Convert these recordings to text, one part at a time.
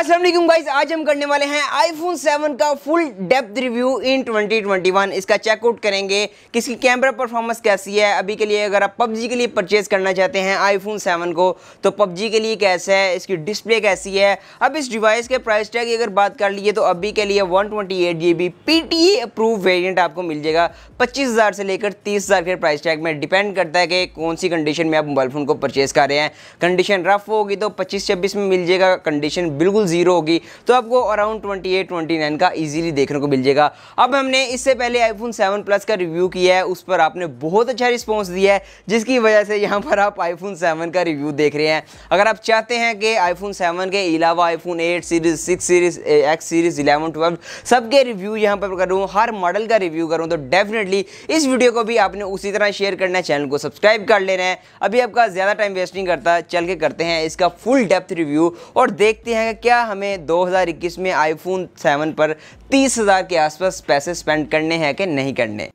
अस्सलाम वालेकुम गाइस, आज हम करने वाले हैं आईफोन 7 का फुल डेप्थ रिव्यू इन 2021। इसका चेकआउट करेंगे कि इसकी कैमरा परफॉर्मेंस कैसी है। अभी के लिए अगर आप पबजी के लिए परचेज करना चाहते हैं आईफोन 7 को तो पबजी के लिए कैसा है, इसकी डिस्प्ले कैसी है। अब इस डिवाइस के प्राइस टैग की अगर बात कर लिए तो अभी के लिए 128GB PTA अप्रूव वेरिएंट आपको मिल जाएगा 25,000 से लेकर 30,000 के प्राइस टैग में। डिपेंड करता है कि कौन सी कंडीशन में आप मोबाइल फ़ोन को परचेज कर रहे हैं। कंडीशन रफ होगी तो 25-26 में मिल जाएगा, कंडीशन बिल्कुल जीरो होगी तो आपको अराउंड 28-29 का इजीली देखने को मिल जाएगा। अब हमने इससे पहले आईफोन 7 प्लस का रिव्यू किया है, उस पर आपने बहुत अच्छा रिस्पॉन्स दिया है जिसकी वजह से यहाँ पर आप आईफोन 7 का रिव्यू देख रहे हैं। अगर आप चाहते हैं कि आईफोन 7 के अलावा iPhone 8 series, 6 series, X series, 11, 12 सबके रिव्यू यहाँ पर करूँ, हर मॉडल का रिव्यू करूँ तो डेफिनेटली इस वीडियो को भी आपने उसी तरह शेयर करना है, चैनल को सब्सक्राइब कर लेना है। अभी आपका ज़्यादा टाइम वेस्ट नहीं करता, चल के करते हैं इसका फुल डेप्थ रिव्यू और देखते हैं कि क्या हमें 2021 में आईफोन 7 पर 30,000 के आसपास पैसे स्पेंड करने हैं कि नहीं करने।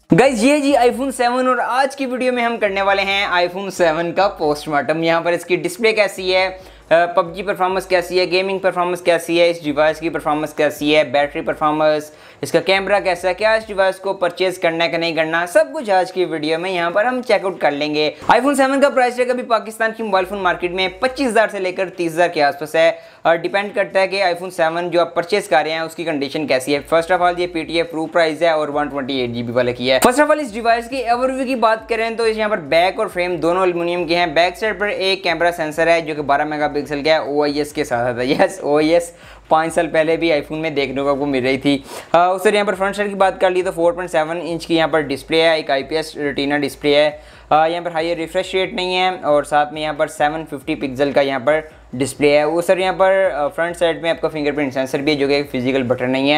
गाइज ये जी आईफोन 7 और आज की वीडियो में हम करने वाले हैं आईफोन 7 का पोस्टमार्टम। यहाँ पर इसकी डिस्प्ले कैसी है, पबजी परफॉर्मेंस कैसी है, गेमिंग परफॉर्मेंस कैसी है, इस डिवाइस की परफॉर्मेंस कैसी है, बैटरी परफॉर्मेंस, इसका कैमरा कैसा है, क्या इस डिवाइस को परचेज करना है कि नहीं करना, सब कुछ आज की वीडियो में यहाँ पर हम चेकआउट कर लेंगे। आईफोन 7 का प्राइस टैग अभी पाकिस्तान की मोबाइल फोन मार्केट में 25,000 से लेकर 30,000 के आसपास है और डिपेंड करता है कि आईफोन 7 जो आप परचेज कर रहे हैं उसकी कंडीशन कैसी है। फर्स्ट ऑफ ऑल ये PTA अप्रूव प्राइस है और 128GB वाले की है। फर्स्ट ऑफ ऑल इस डिवाइस की ओवरव्यू की बात करें तो यहाँ पर बैक और फ्रेम दोनों एल्युमिनियम के हैं। बैक साइड पर एक कैमरा सेंसर है जो कि 12 मेगापिक्सल का है, OIS के साथ आता है। यस, OIS 5 साल पहले भी आईफोन में देखने को आपको मिल रही थी। उससे यहाँ पर फ्रंट साइड की बात कर ली तो 4.7 इंच की यहाँ पर डिस्प्ले है, एक IPS रेटिना डिस्प्ले है। यहाँ पर हाई रिफ्रेश रेट नहीं है और साथ में यहाँ पर 750 पिक्सल का यहाँ पर डिस्प्ले है। वो सर यहाँ पर फ्रंट साइड में आपका फिंगरप्रिंट सेंसर भी है जो कि एक फिजिकल बटन नहीं है।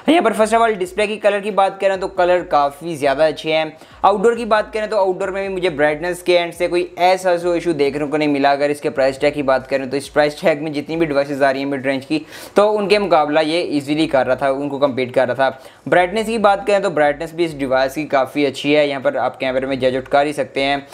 यहाँ पर फर्स्ट ऑफ ऑल डिस्प्ले की कलर की बात करें तो कलर काफ़ी ज़्यादा अच्छे हैं। आउटडोर की बात करें तो आउटडोर में भी मुझे ब्राइटनेस के एंड से कोई ऐसा इशू देखने को नहीं मिला। अगर इसके प्राइस टैग की बात करें तो इस प्राइस टैग में जितनी भी डिवाइसेस आ रही हैं मिड रेंज की तो उनके मुकाबला ये इजीली कर रहा था, उनको कम्पीट कर रहा था। ब्राइटनेस की बात करें तो ब्राइटनेस भी इस डिवाइस की काफ़ी अच्छी है। यहाँ पर आप कैमरे में जज आउट कर ही सकते हैं,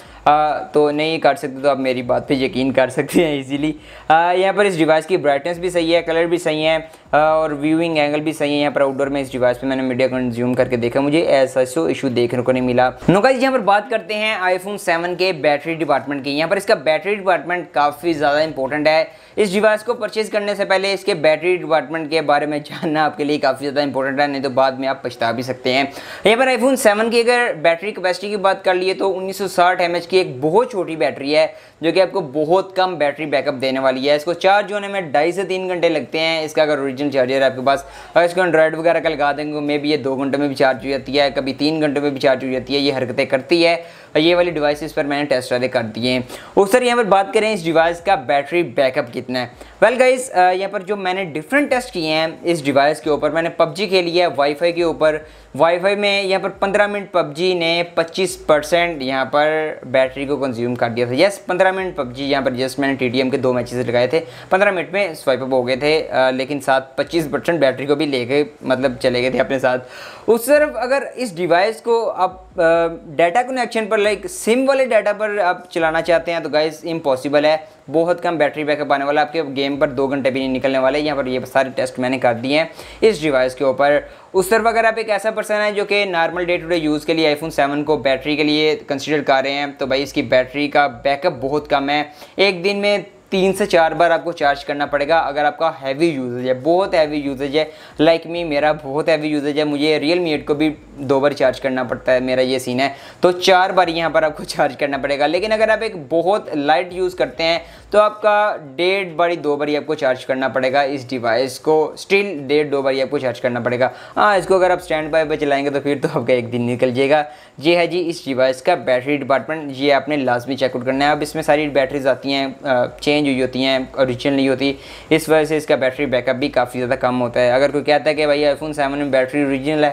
तो नहीं कर सकते तो आप मेरी बात पे यकीन कर सकते हैं इजीली। यहाँ पर इस डिवाइस की ब्राइटनेस भी सही है, कलर भी सही है और व्यूइंग एंगल भी सही है। यहाँ पर आउटडोर में इस डिवाइस पे मैंने मीडिया कंज्यूम करके देखा, मुझे ऐसा इशू देखने को नहीं मिला। नो गाइस, यहाँ पर बात करते हैं आईफोन 7 के बैटरी डिपार्टमेंट की। यहाँ पर इसका बैटरी डिपार्टमेंट काफ़ी ज़्यादा इंपॉर्टेंट है। इस डिवाइस को परचेज करने से पहले इसके बैटरी डिपार्टमेंट के बारे में जानना आपके लिए काफ़ी ज़्यादा इंपॉर्टेंट है, नहीं तो बाद में आप पछता भी सकते हैं। यहाँ पर आईफोन 7 की अगर बैटरी कैपेसिटी की बात कर लिए तो 1960 mAh की एक बहुत छोटी बैटरी है जो कि आपको बहुत कम बैटरी बैकअप देने वाली है। इसको चार्ज होने में 2.5 से 3 घंटे लगते हैं। इसका अगर ओरिजिनल चार्जर है आपके पास, अगर इसको एंड्रॉइड वगैरह का लगा देंगे मे भी ये 2 घंटे में भी चार्ज हो जाती है, कभी 3 घंटे में भी चार्ज हो जाती है। ये हरकतें करती है। ये वाली डिवाइसेस पर मैंने टेस्ट वाले कर दिए हैं। और सर यहाँ पर बात करें इस डिवाइस का बैटरी बैकअप कितना है। वेल गाइस, यहाँ पर जो मैंने डिफरेंट टेस्ट किए हैं इस डिवाइस के ऊपर, मैंने पबजी खेली है वाईफाई के ऊपर। वाईफाई में यहाँ पर 15 मिनट पबजी ने 25% यहाँ पर बैटरी को कंज्यूम कर दिया था। यस, 15 मिनट पबजी यहाँ पर जस्ट मैंने TTM के 2 मैचेस लगाए थे, 15 मिनट में स्वाइप अप हो गए थे, लेकिन साथ 25% बैटरी को भी लेके मतलब चले गए थे अपने साथ। उस तरफ अगर इस डिवाइस को आप डाटा कनेक्शन पर लाइक सिम वाले डाटा पर आप चलाना चाहते हैं तो गाइस इम्पॉसिबल है, बहुत कम बैटरी बैकअप आने वाला, आपके गेम पर 2 घंटे भी नहीं निकलने वाले। यहाँ पर ये सारे टेस्ट मैंने कर दिए हैं इस डिवाइस के ऊपर। उस तरफ अगर आप एक ऐसा पर्सन है जो कि normal day to day use के लिए आईफोन 7 को बैटरी के लिए कंसिडर कर रहे हैं तो भाई इसकी बैटरी का बैकअप बहुत कम है। एक दिन में 3 से 4 बार आपको चार्ज करना पड़ेगा अगर आपका हैवी यूजेज है, बहुत हैवी यूजेज है। लाइक मी, मेरा बहुत हैवी यूजेज है, मुझे Realme 8 को भी 2 बार चार्ज करना पड़ता है, मेरा ये सीन है, तो 4 बार यहाँ पर आपको चार्ज करना पड़ेगा। लेकिन अगर आप एक बहुत लाइट यूज़ करते हैं तो आपका 1.5 बारी 2 बारी आपको चार्ज करना पड़ेगा इस डिवाइस को, स्टिल 1.5-2 बारी आपको चार्ज करना पड़ेगा। हाँ, इसको अगर आप स्टैंड बाय पर चलाएंगे तो फिर तो आपका एक दिन निकल जाएगा। ये है जी इस डिवाइस का बैटरी डिपार्टमेंट, ये आपने लाजमी चेकआउट करना है। अब इसमें सारी बैटरीज आती हैं चेंज हुई होती हैं, ओरिजिनल नहीं होती, इस वजह से इसका बैटरी बैकअप भी काफ़ी ज़्यादा कम होता है। अगर कोई कहता है कि भाई आईफोन 7 में बैटरी ओरिजिनल है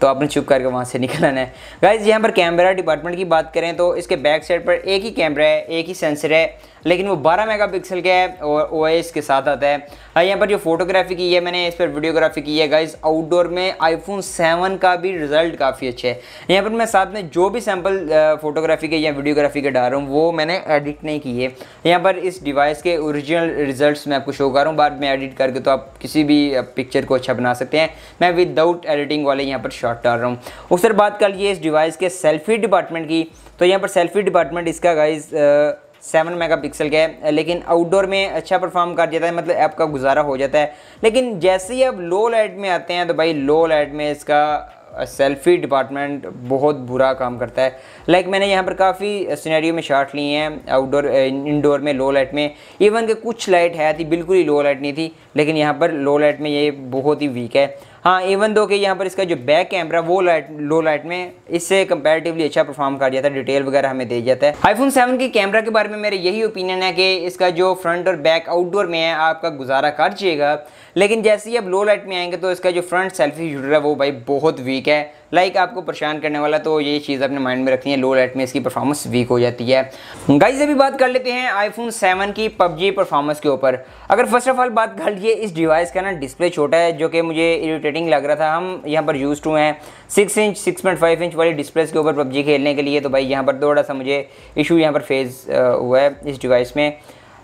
तो आपने चुप करके वहाँ से निकल आना है। गाइज यहाँ पर कैमरा डिपार्टमेंट की बात करें तो इसके बैक साइड पर एक ही कैमरा है, एक ही सेंसर है, लेकिन वो 12 मेगापिक्सल का है और OIS के साथ आता है। यहाँ पर जो फोटोग्राफी की है मैंने, इस पर वीडियोग्राफी की है गाइज आउटडोर में, आईफोन 7 का भी रिजल्ट काफ़ी अच्छा है। यहाँ पर मैं साथ में जो भी सैम्पल फोटोग्राफी के या वीडियोग्राफी के डाल रहा हूँ वो मैंने एडिट नहीं की है। यहाँ पर इस डिवाइस के ओरिजिनल रिजल्ट्स मैं आपको शो कर रहा हूँ, बाद में एडिट करके तो आप किसी भी पिक्चर को अच्छा बना सकते हैं। मैं विदाउट एडिटिंग वाले यहाँ पर शॉट डाल रहा हूँ। उस पर बात कर लिए इस डिवाइस के सेल्फी डिपार्टमेंट की, तो यहाँ पर सेल्फी डिपार्टमेंट इसका गाइज 7 मेगापिक्सल का है, लेकिन आउटडोर में अच्छा परफॉर्म कर जाता है, मतलब ऐप का गुजारा हो जाता है। लेकिन जैसे ही अब लो लाइट में आते हैं तो भाई लो लाइट में इसका सेल्फी डिपार्टमेंट बहुत बुरा काम करता है। लाइक मैंने यहाँ पर काफ़ी सिनेरियो में शॉट लिए हैं आउटडोर इंडोर में लो लाइट में, इवन के कुछ लाइट है थी, बिल्कुल ही लो लाइट नहीं थी, लेकिन यहाँ पर लो लाइट में ये बहुत ही वीक है। हाँ, इवन दो कि यहाँ पर इसका जो बैक कैमरा वो लो लाइट में इससे कंपैरेटिवली अच्छा परफॉर्म कर जाता है, डिटेल वगैरह हमें दे जाता है। आईफोन 7 के कैमरा के बारे में मेरा यही ओपिनियन है कि इसका जो फ्रंट और बैक आउटडोर में है आपका गुजारा कर जाएगा, लेकिन जैसे ही अब लो लाइट में आएंगे तो इसका जो फ्रंट सेल्फी शूटर है वो भाई बहुत वीक है। लाइक आपको परेशान करने वाला, तो ये चीज़ अपने माइंड में रखनी है, लो लाइट में इसकी परफॉर्मेंस वीक हो जाती है। गाइस अभी बात कर लेते हैं आईफोन 7 की PUBG परफॉर्मेंस के ऊपर। अगर फर्स्ट ऑफ ऑल बात कर लिए इस डिवाइस का ना डिस्प्ले छोटा है, जो कि मुझे इरिटेटिंग लग रहा था। हम यहाँ पर यूज टू हैं 6 इंच 6.5 इंच वाली डिस्प्लेस के ऊपर PUBG खेलने के लिए, तो भाई यहाँ पर थोड़ा सा मुझे इशू यहाँ पर फेस हुआ है इस डिवाइस में।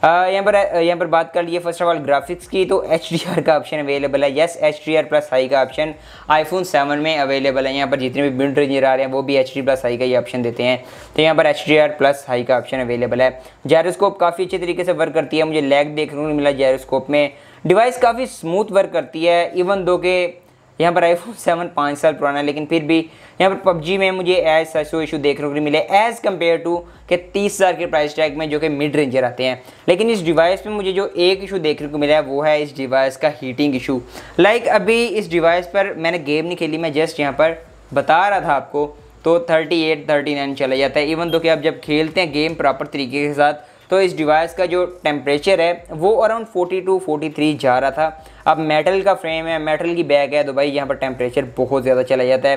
यहाँ पर बात कर लिए फर्स्ट ऑफ ऑल ग्राफिक्स की, तो HDR का ऑप्शन अवेलेबल है। यस, HDR प्लस हाई का ऑप्शन आईफोन 7 में अवेलेबल है। यहाँ पर जितने भी मिड रेंजर आ रहे हैं वो भी HD प्लस हाई का ये ऑप्शन देते हैं, तो यहाँ पर HDR प्लस हाई का ऑप्शन अवेलेबल है। जायरोस्कोप काफ़ी अच्छे तरीके से वर्क करती है, मुझे लैग देखने को मिला जायरोस्कोप में। डिवाइस काफ़ी स्मूथ वर्क करती है, इवन दो के यहाँ पर आईफोन 7 5 साल पुराना है, लेकिन फिर भी यहाँ पर PUBG में मुझे ऐसा इशू देखने को नहीं मिले एज़ कम्पेयर टू के 30,000 के प्राइस टैग में जो कि मिड रेंजर आते हैं। लेकिन इस डिवाइस में मुझे जो एक इशू देखने को मिला है वो है इस डिवाइस का हीटिंग इशू। लाइक अभी इस डिवाइस पर मैंने गेम नहीं खेली, मैं जस्ट यहाँ पर बता रहा था आपको, तो 38 39 चला जाता है। इवन तो कि आप जब खेलते हैं गेम प्रॉपर तरीके के साथ तो इस डिवाइस का जो टेम्परेचर है वो अराउंड 42 43 जा रहा था। अब मेटल का फ्रेम है, मेटल की बैग है, तो भाई यहाँ पर टेम्परेचर बहुत ज़्यादा चला जाता है।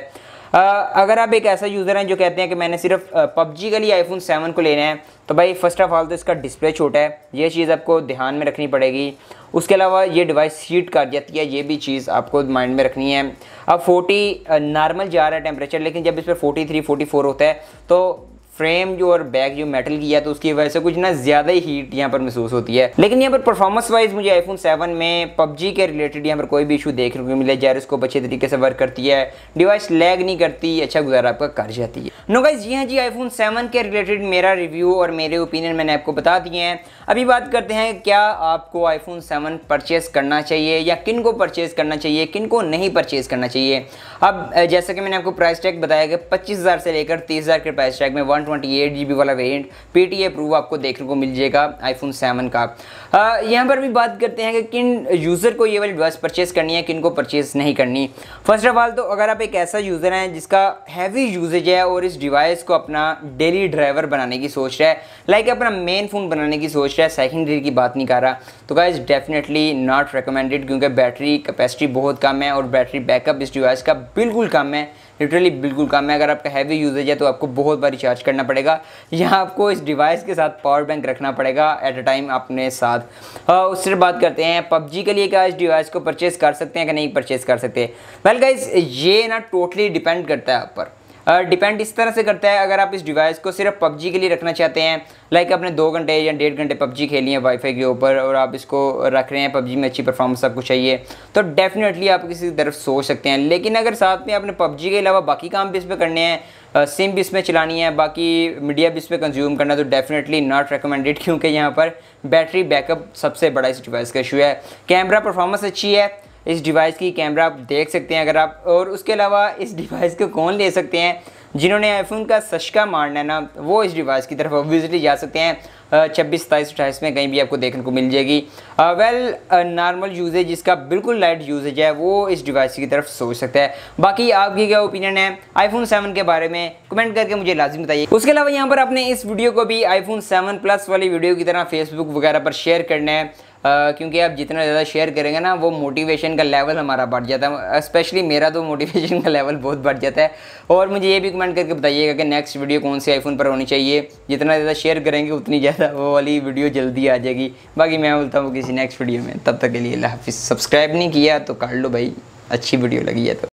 अगर आप एक ऐसा यूज़र हैं जो कहते हैं कि मैंने सिर्फ PUBG के लिए आईफोन 7 को लेना है, तो भाई फर्स्ट ऑफ ऑल तो इसका डिस्प्ले छोटा है, ये चीज़ आपको ध्यान में रखनी पड़ेगी। उसके अलावा ये डिवाइस हीट कर जाती है, ये भी चीज़ आपको माइंड में रखनी है। अब 40 नॉर्मल जा रहा है टेम्परेचर, लेकिन जब इस पर 43 44 होता है तो फ्रेम जो और बैक जो मेटल की है तो उसकी वजह से कुछ ना ज़्यादा ही हीट यहाँ पर महसूस होती है। लेकिन यहाँ पर परफॉर्मेंस वाइज मुझे आईफोन 7 में PUBG के रिलेटेड यहाँ पर कोई भी इशू देखने को मिले। जायरोस्कोप अच्छे तरीके से वर्क करती है, डिवाइस लैग नहीं करती, अच्छा गुजारा आपका कर जाती है। नो गाइस, जी हाँ जी, आईफोन 7 के रिलेटेड मेरा रिव्यू और मेरे ओपिनियन मैंने आपको बता दिए हैं। अभी बात करते हैं क्या आपको आईफोन 7 परचेज़ करना चाहिए या किन को परचेज़ करना चाहिए, किन को नहीं परचेज़ करना चाहिए। अब जैसा कि मैंने आपको प्राइस टैग बताया कि 25,000 से लेकर 30,000 के प्राइस टैग में 128 GB वाला वेरिएंट PTA प्रूव आपको देखने को मिल जाएगा आईफोन 7 का। यहाँ पर भी बात करते हैं कि किन यूज़र को ये वाली डिवाइस परचेज़ करनी है, किन को परचेज़ नहीं करनी। फर्स्ट ऑफ ऑल तो अगर आप एक ऐसा यूज़र हैं जिसका हैवी यूजेज है और इस डिवाइस को अपना डेली ड्राइवर बनाने की सोच रहा है, लाइक अपना मेन फ़ोन बनाने की सोच रहा है, सेकेंडरी की बात नहीं कर रहा, तो गाइस डेफिनेटली नॉट रिकमेंडेड, क्योंकि बैटरी कैपेसिटी बहुत कम है और बैटरी बैकअप इस डिवाइस का बिल्कुल कम है, लिटरली बिल्कुल कम है। अगर आपका हैवी यूजेज है तो आपको बहुत बार रिचार्ज करना पड़ेगा या आपको इस डिवाइस के साथ पावर बैंक रखना पड़ेगा एट अ टाइम अपने साथ। उससे बात करते हैं PUBG के लिए क्या इस डिवाइस को परचेज़ कर सकते हैं कि नहीं परचेज़ कर सकते। वेल गाइस, ये ना टोटली डिपेंड करता है आप पर। डिपेंड इस तरह से करता है, अगर आप इस डिवाइस को सिर्फ PUBG के लिए रखना चाहते हैं, लाइक अपने 2 घंटे या 1.5 घंटे PUBG खेली है वाईफाई के ऊपर और आप इसको रख रहे हैं, PUBG में अच्छी परफॉर्मेंस सब कुछ चाहिए, तो डेफिनेटली आप किसी तरफ सोच सकते हैं। लेकिन अगर साथ में आपने PUBG के अलावा बाकी काम भी इस पर करने हैं, सिम भी इसमें चलानी है, बाकी मीडिया भी इस पर कंज्यूम करना है, तो डेफिनेटली नॉट रिकमेंडेड, क्योंकि यहाँ पर बैटरी बैकअप सबसे बड़ा इस डिवाइस का इशू है। कैमरा परफॉर्मेंस अच्छी है इस डिवाइस की, कैमरा आप देख सकते हैं अगर आप, और उसके अलावा इस डिवाइस को कौन ले सकते हैं, जिन्होंने आईफोन का सशका मारना है ना वो इस डिवाइस की तरफ ऑब्वियसली जा सकते हैं। 26, 27, 28 में कहीं भी आपको देखने को मिल जाएगी। नॉर्मल यूजेज जिसका बिल्कुल लाइट यूजेज है वो इस डिवाइस की तरफ सोच सकता है। बाकी आपकी क्या ओपिनियन है आईफोन 7 के बारे में कमेंट करके मुझे लाजिम बताइए। उसके अलावा यहाँ पर आपने इस वीडियो को भी आईफोन 7 प्लस वाली वीडियो की तरह फेसबुक वगैरह पर शेयर करना है, क्योंकि आप जितना ज़्यादा शेयर करेंगे ना वो मोटिवेशन का लेवल हमारा बढ़ जाता है। स्पेशली मेरा तो मोटिवेशन का लेवल बहुत बढ़ जाता है। और मुझे ये भी कमेंट करके बताइएगा कि नेक्स्ट वीडियो कौन से आईफोन पर होनी चाहिए। जितना ज़्यादा शेयर करेंगे उतनी ज़्यादा वो वाली वीडियो जल्दी आ जाएगी। बाकी मैं बोलता हूँ किसी नेक्स्ट वीडियो में, तब तक के लिए अल्लाह हाफिज़। सब्सक्राइब नहीं किया तो कर लो भाई, अच्छी वीडियो लगी है तो।